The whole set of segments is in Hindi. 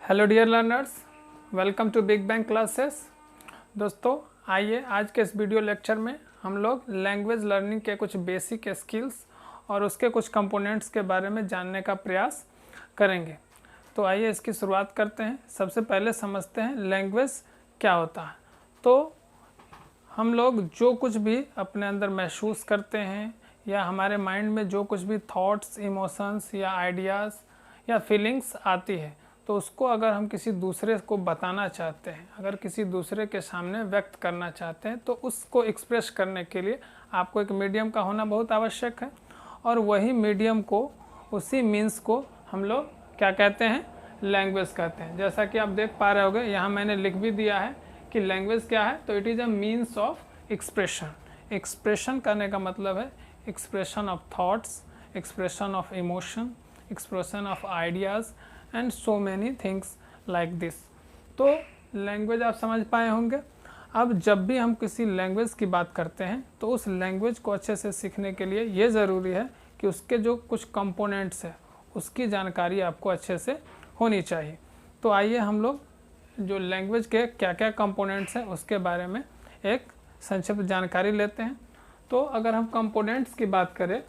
Hello dear learners, welcome to big bang classes. दोस्तों आइए आज के इस वीडियो लेक्चर में हम लोग लैंग्वेज लर्निंग के कुछ बेसिक स्किल्स और उसके कुछ कंपोनेंट्स के बारे में जानने का प्रयास करेंगे। तो आइए इसकी शुरुआत करते हैं। सबसे पहले समझते हैं लैंग्वेज क्या होता है। तो हम लोग जो कुछ भी अपने अंदर महसूस करते हैं या हमारे माइंड में जो कुछ भी थॉट्स, इमोशंस या आइडियाज़ या फीलिंग्स आती है, तो उसको अगर हम किसी दूसरे को बताना चाहते हैं, अगर किसी दूसरे के सामने व्यक्त करना चाहते हैं, तो उसको एक्सप्रेस करने के लिए आपको एक मीडियम का होना बहुत आवश्यक है। और वही मीडियम को, उसी मीन्स को हम लोग क्या कहते हैं, लैंग्वेज कहते हैं। जैसा कि आप देख पा रहे होंगे, यहाँ मैंने लिख भी दिया है कि लैंग्वेज क्या है। तो it is a means of expression. Expression करने का मतलब है expression of thoughts, expression of emotion, expression of ideas and so many things like this. तो लैंग्वेज आप समझ पाए होंगे। अब जब भी हम किसी लैंग्वेज की बात करते हैं, तो उस लैंग्वेज को अच्छे से सीखने के लिए ये ज़रूरी है कि उसके जो कुछ कंपोनेंट्स हैं उसकी जानकारी आपको अच्छे से होनी चाहिए। तो आइए हम लोग जो लैंग्वेज के क्या क्या कंपोनेंट्स हैं उसके बारे में एक संक्षिप्त जानकारी लेते हैं। तो अगर हम कंपोनेंट्स की बात करें,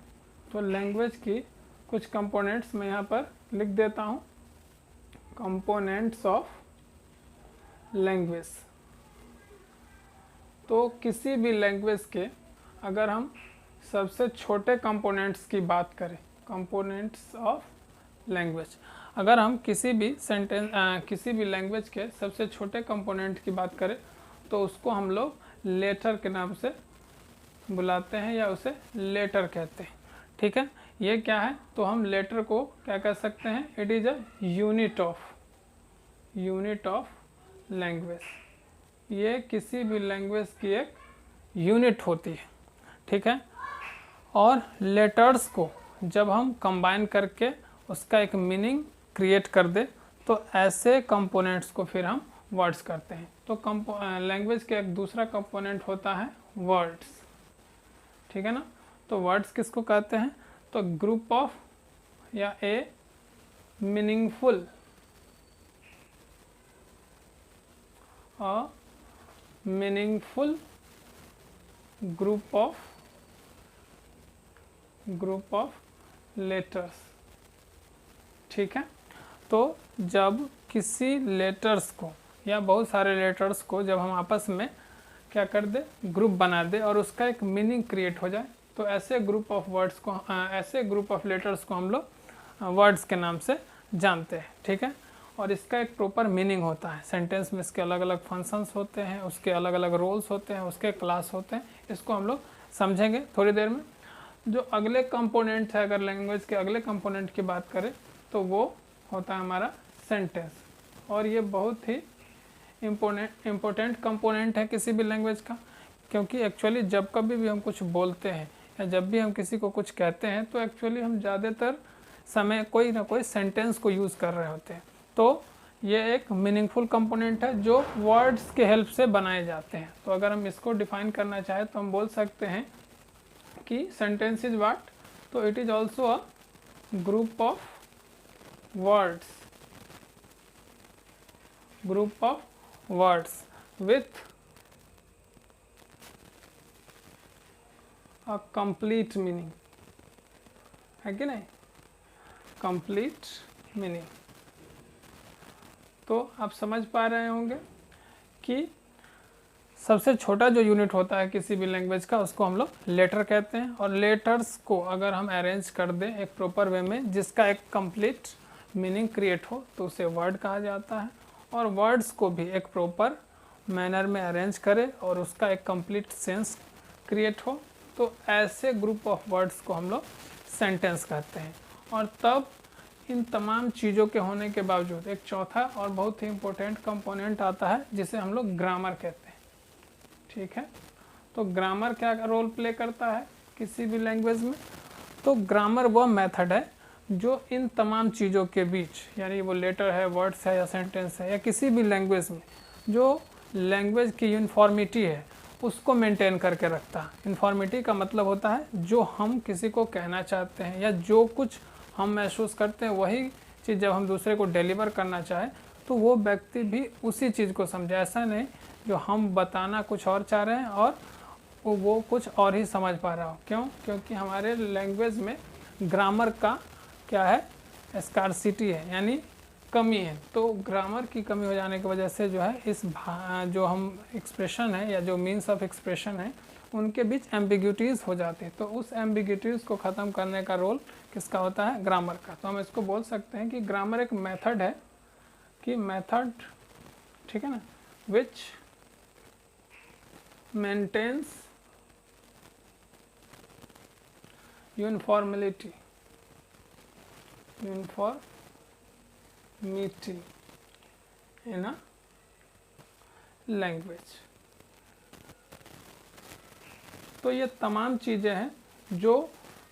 तो लैंग्वेज की कुछ कंपोनेंट्स मैं यहाँ पर लिख देता हूँ। Components of language. तो किसी भी लैंग्वेज के अगर हम सबसे छोटे कंपोनेंट्स की बात करें, कंपोनेंट्स ऑफ लैंग्वेज, अगर हम किसी भी लैंग्वेज के सबसे छोटे कंपोनेंट की बात करें, तो उसको हम लोग लेटर के नाम से बुलाते हैं या उसे लेटर कहते हैं। ठीक है, ये क्या है? तो हम लेटर को क्या कह सकते हैं? It is a unit of language. ये किसी भी लैंग्वेज की एक यूनिट होती है। ठीक है, और लेटर्स को जब हम कंबाइन करके उसका एक मीनिंग क्रिएट कर दे, तो ऐसे कंपोनेंट्स को फिर हम वर्ड्स करते हैं। तो लैंग्वेज के एक दूसरा कंपोनेंट होता है वर्ड्स। ठीक है ना? तो वर्ड्स किसको कहते हैं? तो ग्रुप ऑफ या ए मीनिंगफुल ग्रुप ऑफ लेटर्स। ठीक है, तो जब किसी लेटर्स को या बहुत सारे लेटर्स को जब हम आपस में क्या कर दे, ग्रुप बना दे और उसका एक मीनिंग क्रिएट हो जाए, तो ऐसे ग्रुप ऑफ वर्ड्स को, ऐसे ग्रुप ऑफ लेटर्स को हम लोग वर्ड्स के नाम से जानते हैं। ठीक है, और इसका एक प्रॉपर मीनिंग होता है। सेंटेंस में इसके अलग अलग फंक्शंस होते हैं, उसके अलग अलग रोल्स होते हैं, उसके क्लास होते हैं। इसको हम लोग समझेंगे थोड़ी देर में। जो अगले कंपोनेंट है, अगर लैंग्वेज के अगले कंपोनेंट की बात करें, तो वो होता है हमारा सेंटेंस। और ये बहुत ही इम्पोर्टेंट कंपोनेंट है किसी भी लैंग्वेज का, क्योंकि एक्चुअली जब कभी भी हम कुछ बोलते हैं या जब भी हम किसी को कुछ कहते हैं, तो एक्चुअली हम ज़्यादातर समय कोई ना कोई सेंटेंस को यूज़ कर रहे होते हैं। तो ये एक मीनिंगफुल कंपोनेंट है जो वर्ड्स के हेल्प से बनाए जाते हैं। तो अगर हम इसको डिफाइन करना चाहें, तो हम बोल सकते हैं कि सेंटेंस इज व्हाट? तो it is also a group of words with a complete meaning, है कि नहीं? Complete meaning. तो आप समझ पा रहे होंगे कि सबसे छोटा जो यूनिट होता है किसी भी लैंग्वेज का, उसको हम लोग लेटर कहते हैं। और लेटर्स को अगर हम अरेंज कर दें एक प्रॉपर वे में, जिसका एक कंप्लीट मीनिंग क्रिएट हो, तो उसे वर्ड कहा जाता है। और वर्ड्स को भी एक प्रॉपर मैनर में अरेंज करें और उसका एक कंप्लीट सेंस क्रिएट हो, तो ऐसे ग्रुप ऑफ वर्ड्स को हम लोग सेंटेंस कहते हैं। और तब इन तमाम चीज़ों के होने के बावजूद एक चौथा और बहुत ही इम्पोर्टेंट कंपोनेंट आता है, जिसे हम लोग ग्रामर कहते हैं। ठीक है, तो ग्रामर क्या रोल प्ले करता है किसी भी लैंग्वेज में? तो ग्रामर वह मेथड है जो इन तमाम चीज़ों के बीच, यानी वो लेटर है, वर्ड्स है या सेंटेंस है, या किसी भी लैंग्वेज में जो लैंग्वेज की यूनिफॉर्मिटी है उसको मेंटेन करके रखता है। यूनिफॉर्मिटी का मतलब होता है जो हम किसी को कहना चाहते हैं या जो कुछ हम महसूस करते हैं, वही चीज़ जब हम दूसरे को डिलीवर करना चाहें, तो वो व्यक्ति भी उसी चीज़ को समझे। ऐसा नहीं जो हम बताना कुछ और चाह रहे हैं और वो कुछ और ही समझ पा रहा हो। क्यों? क्योंकि हमारे लैंग्वेज में ग्रामर का क्या है, स्कार्सिटी है, यानी कमी है। तो ग्रामर की कमी हो जाने की वजह से जो है इस जो हम एक्सप्रेशन है या जो मीन्स ऑफ एक्सप्रेशन है उनके बीच एम्बिग्यूटीज़ हो जाती है। तो उस एम्बिग्यूटीज़ को ख़त्म करने का रोल किसका होता है? ग्रामर का। तो हम इसको बोल सकते हैं कि ग्रामर एक मेथड है, कि मेथड, ठीक है ना, विच मेंटेन्स यूनिफॉर्मिलिटी इन अ लैंग्वेज। तो ये तमाम चीज़ें हैं जो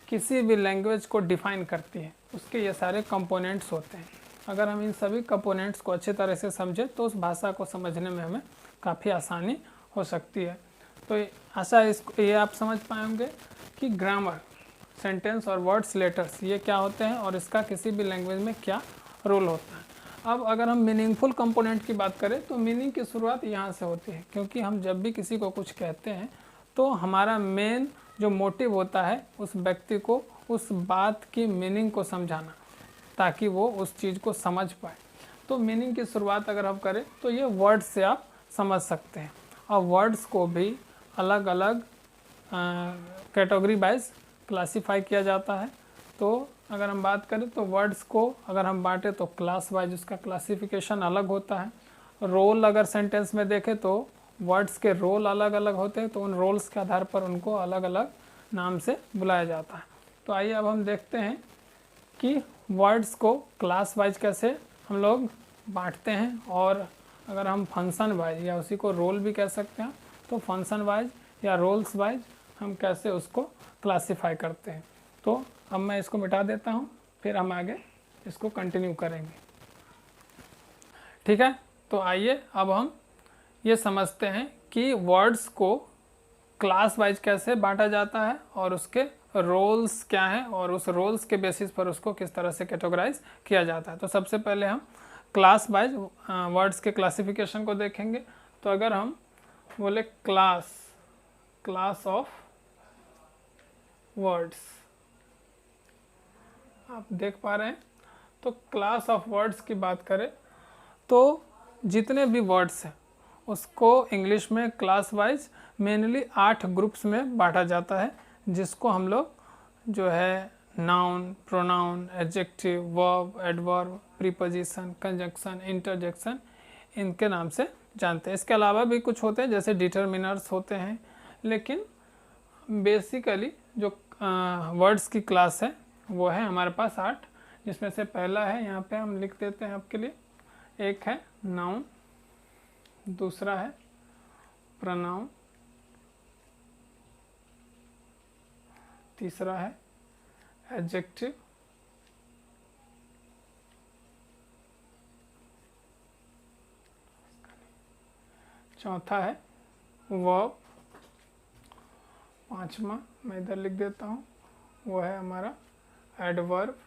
किसी भी लैंग्वेज को डिफाइन करती हैं, उसके ये सारे कंपोनेंट्स होते हैं। अगर हम इन सभी कंपोनेंट्स को अच्छी तरह से समझें तो उस भाषा को समझने में हमें काफ़ी आसानी हो सकती है। तो आशा ये आप समझ पाएंगे कि ग्रामर, सेंटेंस और वर्ड्स लेटर्स ये क्या होते हैं और इसका किसी भी लैंग्वेज में क्या रोल होता है। अब अगर हम मीनिंगफुल कंपोनेंट की बात करें तो मीनिंग की शुरुआत यहाँ से होती है, क्योंकि हम जब भी किसी को कुछ कहते हैं तो हमारा मेन जो मोटिव होता है उस व्यक्ति को उस बात की मीनिंग को समझाना, ताकि वो उस चीज़ को समझ पाए। तो मीनिंग की शुरुआत अगर हम करें तो ये वर्ड्स से आप समझ सकते हैं। और वर्ड्स को भी अलग अलग कैटेगरी वाइज क्लासीफाई किया जाता है। तो अगर हम बात करें तो वर्ड्स को अगर हम बांटें तो क्लास वाइज उसका क्लासिफिकेशन अलग होता है। रोल अगर सेंटेंस में देखें तो वर्ड्स के रोल अलग अलग होते हैं, तो उन रोल्स के आधार पर उनको अलग अलग नाम से बुलाया जाता है। तो आइए अब हम देखते हैं कि वर्ड्स को क्लास वाइज कैसे हम लोग बांटते हैं, और अगर हम फंक्शन वाइज या उसी को रोल भी कह सकते हैं, तो फंक्शन वाइज या रोल्स वाइज हम कैसे उसको क्लासीफाई करते हैं। तो अब मैं इसको मिटा देता हूँ, फिर हम आगे इसको कंटिन्यू करेंगे, ठीक है। तो आइए अब हम ये समझते हैं कि वर्ड्स को क्लास वाइज कैसे बांटा जाता है और उसके रोल्स क्या हैं और उस रोल्स के बेसिस पर उसको किस तरह से कैटेगराइज किया जाता है। तो सबसे पहले हम क्लास वाइज वर्ड्स के क्लासिफिकेशन को देखेंगे। तो अगर हम बोले क्लास ऑफ वर्ड्स, आप देख पा रहे हैं, तो क्लास ऑफ वर्ड्स की बात करें तो जितने भी वर्ड्स हैं उसको इंग्लिश में क्लास वाइज मेनली 8 ग्रुप्स में बांटा जाता है, जिसको हम लोग जो है noun, pronoun, adjective, verb, adverb, preposition, conjunction, interjection, इनके नाम से जानते हैं। इसके अलावा भी कुछ होते हैं जैसे डिटर्मिनर्स होते हैं, लेकिन बेसिकली जो वर्ड्स की क्लास है वो है हमारे पास 8, जिसमें से पहला है, यहाँ पे हम लिख देते हैं आपके लिए, एक है नाउन, दूसरा है प्रोनाउन, तीसरा है एडजेक्टिव, चौथा है वर्ब, पांचवा मैं इधर लिख देता हूँ वो है हमारा एडवर्ब,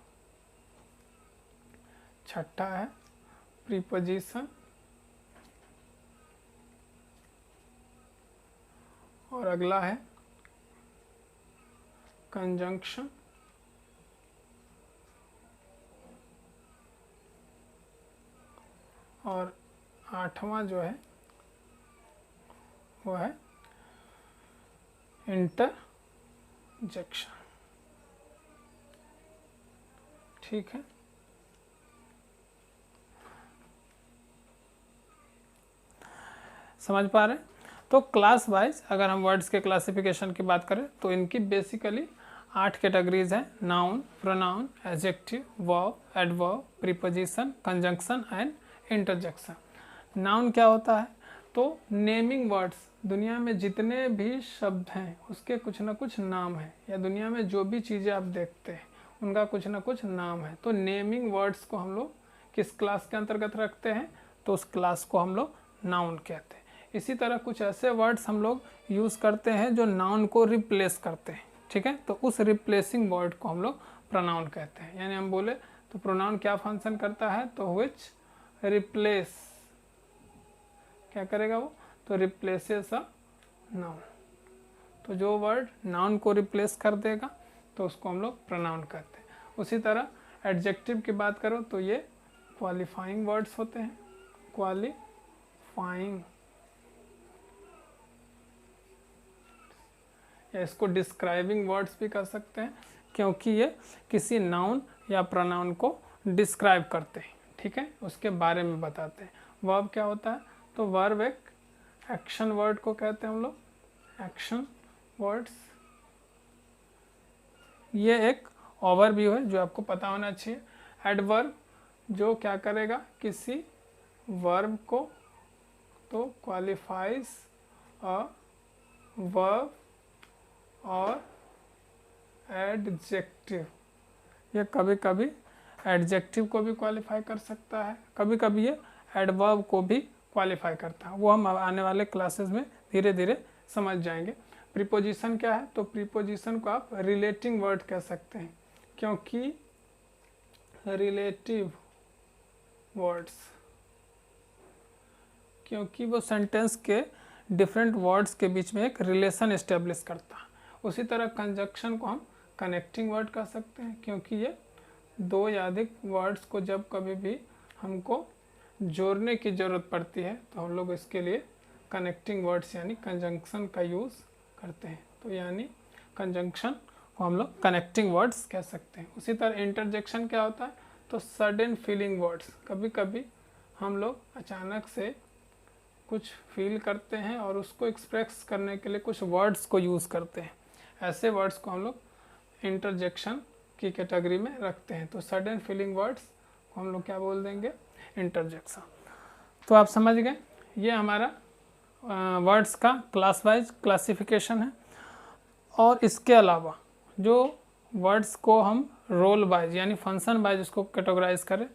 छठा है प्रीपोजिशन, और अगला है कंजंक्शन, और आठवां जो है वो है इंटरजेक्शन, ठीक है। समझ पा रहे हैं? तो क्लास वाइज अगर हम वर्ड्स के क्लासिफिकेशन की बात करें तो इनकी बेसिकली 8 कैटेगरीज हैं: noun, pronoun, adjective, verb, adverb, preposition, conjunction and interjection. Noun क्या होता है? तो नेमिंग वर्ड्स, दुनिया में जितने भी शब्द हैं उसके कुछ ना कुछ नाम है, या दुनिया में जो भी चीज़ें आप देखते हैं उनका कुछ ना कुछ नाम है। तो नेमिंग वर्ड्स को हम लोग किस क्लास के अंतर्गत रखते हैं? तो उस क्लास को हम लोग नाउन कहते हैं। इसी तरह कुछ ऐसे वर्ड्स हम लोग यूज़ करते हैं जो नाउन को रिप्लेस करते हैं, ठीक है। तो उस रिप्लेसिंग वर्ड को हम लोग प्रोनाउन कहते हैं। यानी हम बोले तो प्रोनाउन क्या फंक्शन करता है? तो विच रिप्लेस, क्या करेगा वो, तो रिप्लेसेस अ नाउन। तो जो वर्ड नाउन को रिप्लेस कर देगा तो उसको हम लोग प्रोनाउन कहते हैं। उसी तरह एडजेक्टिव की बात करो तो ये क्वालिफाइंग वर्ड्स होते हैं, क्वालिफाइंग, या इसको डिस्क्राइबिंग वर्ड्स भी कर सकते हैं, क्योंकि ये किसी नाउन या प्रोनाउन को डिस्क्राइब करते हैं, ठीक है, उसके बारे में बताते हैं। वर्ब क्या होता है, तो वर्ब एक एक्शन वर्ड को कहते हैं हम लोग, एक्शन वर्ड्स। ये एक ओवरव्यू है जो आपको पता होना चाहिए। एडवर्ब जो क्या करेगा, किसी वर्ब को, तो क्वालिफाइज अ वर्ब और एडजेक्टिव, ये कभी कभी एडजेक्टिव को भी क्वालिफाई कर सकता है, कभी कभी ये एडवर्ब को भी क्वालिफाई करता है। वो हम आने वाले क्लासेस में धीरे धीरे समझ जाएंगे। प्रीपोजिशन क्या है, तो प्रीपोजिशन को आप रिलेटिंग वर्ड कह सकते हैं, क्योंकि रिलेटिव वर्ड्स, क्योंकि वो सेंटेंस के डिफरेंट वर्ड्स के बीच में एक रिलेशन एस्टेब्लिश करता है। उसी तरह कंजक्शन को हम कनेक्टिंग वर्ड कह सकते हैं, क्योंकि ये दो या अधिक वर्ड्स को जब कभी भी हमको जोड़ने की ज़रूरत पड़ती है तो हम लोग इसके लिए कनेक्टिंग वर्ड्स यानी कंजंक्शन का यूज़ करते हैं। तो यानी कंजंक्शन को हम लोग कनेक्टिंग वर्ड्स कह सकते हैं। उसी तरह इंटरजेक्शन क्या होता है, तो सडन फीलिंग वर्ड्स, कभी कभी हम लोग अचानक से कुछ फील करते हैं और उसको एक्सप्रेस करने के लिए कुछ वर्ड्स को यूज़ करते हैं, ऐसे वर्ड्स को हम लोग इंटरजेक्शन की कैटेगरी में रखते हैं। तो सडन फीलिंग वर्ड्स को हम लोग क्या बोल देंगे, इंटरजेक्शन। तो आप समझ गए, ये हमारा वर्ड्स का क्लास वाइज क्लासिफिकेशन है। और इसके अलावा जो वर्ड्स को हम रोल वाइज यानी फंक्शन वाइज उसको कैटेगराइज करें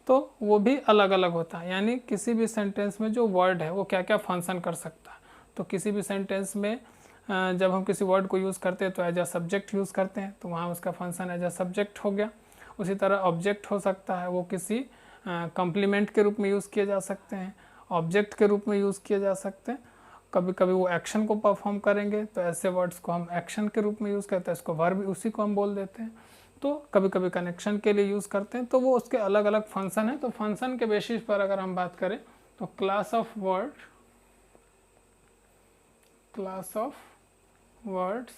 तो वो भी अलग अलग होता है, यानी किसी भी सेंटेंस में जो वर्ड है वो क्या क्या फंक्शन कर सकता है। तो किसी भी सेंटेंस में जब हम किसी वर्ड को यूज़ करते हैं तो एज अ सब्जेक्ट यूज़ करते हैं, तो वहाँ उसका फंक्शन एज अ सब्जेक्ट हो गया। उसी तरह ऑब्जेक्ट हो सकता है, वो किसी कम्प्लीमेंट के रूप में यूज़ किए जा सकते हैं, ऑब्जेक्ट के रूप में यूज़ किए जा सकते हैं। कभी कभी वो एक्शन को परफॉर्म करेंगे तो ऐसे वर्ड्स को हम एक्शन के रूप में यूज़ करते हैं, इसको वर्ब उसी को हम बोल देते हैं। तो कभी कभी कनेक्शन के लिए यूज़ करते हैं, तो वो उसके अलग अलग फंक्शन है। तो फंक्शन के बेसिस पर अगर हम बात करें तो क्लास ऑफ वर्ड्स,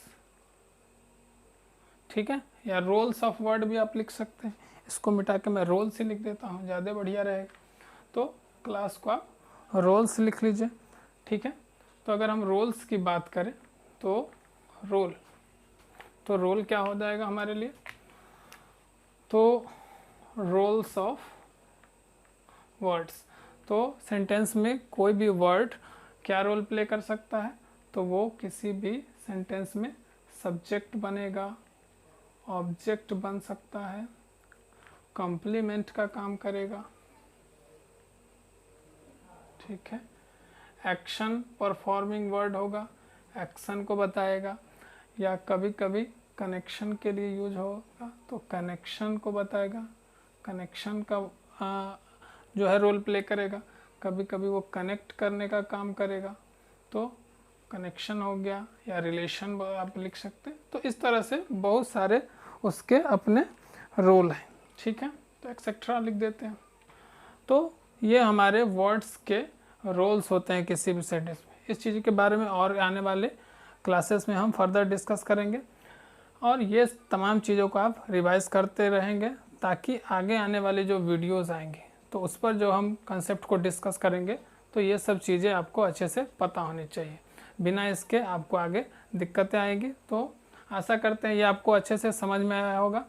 ठीक है, या रोल्स ऑफ वर्ड भी आप लिख सकते हैं। इसको मिटा के मैं रोल्स ही लिख देता हूँ, ज़्यादा बढ़िया रहेगा। तो क्लास को आप रोल्स लिख लीजिए, ठीक है। तो अगर हम रोल्स की बात करें तो रोल क्या हो जाएगा हमारे लिए, तो रोल्स ऑफ वर्ड्स। तो सेंटेंस में कोई भी वर्ड क्या रोल प्ले कर सकता है, तो वो किसी भी सेंटेंस में सब्जेक्ट बनेगा, ऑब्जेक्ट बन सकता है, कॉम्प्लीमेंट का काम करेगा, ठीक है, एक्शन परफॉर्मिंग वर्ड होगा, एक्शन को बताएगा, या कभी कभी कनेक्शन के लिए यूज होगा तो कनेक्शन को बताएगा, कनेक्शन का जो है रोल प्ले करेगा। कभी कभी वो कनेक्ट करने का काम करेगा तो कनेक्शन हो गया, या रिलेशन आप लिख सकते हैं। तो इस तरह से बहुत सारे उसके अपने रोल हैं, ठीक है। तो एक्सेट्रा लिख देते हैं। तो ये हमारे वर्ड्स के रोल्स होते हैं किसी भी सेंटेंस में। इस चीज़ के बारे में और आने वाले क्लासेस में हम फर्दर डिस्कस करेंगे, और ये तमाम चीज़ों को आप रिवाइज करते रहेंगे ताकि आगे आने वाले जो वीडियोस आएंगे तो उस पर जो हम कंसेप्ट को डिस्कस करेंगे तो ये सब चीज़ें आपको अच्छे से पता होनी चाहिए। बिना इसके आपको आगे दिक्कतें आएंगी। तो आशा करते हैं ये आपको अच्छे से समझ में आया होगा,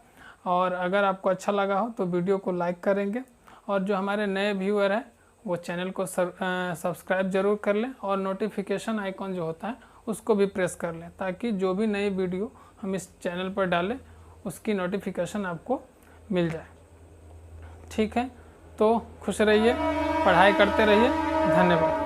और अगर आपको अच्छा लगा हो तो वीडियो को लाइक करेंगे, और जो हमारे नए व्यूअर हैं वो चैनल को सब्सक्राइब ज़रूर कर लें, और नोटिफिकेशन आइकॉन जो होता है उसको भी प्रेस कर लें, ताकि जो भी नई वीडियो हम इस चैनल पर डालें उसकी नोटिफिकेशन आपको मिल जाए, ठीक है। तो खुश रहिए, पढ़ाई करते रहिए, धन्यवाद।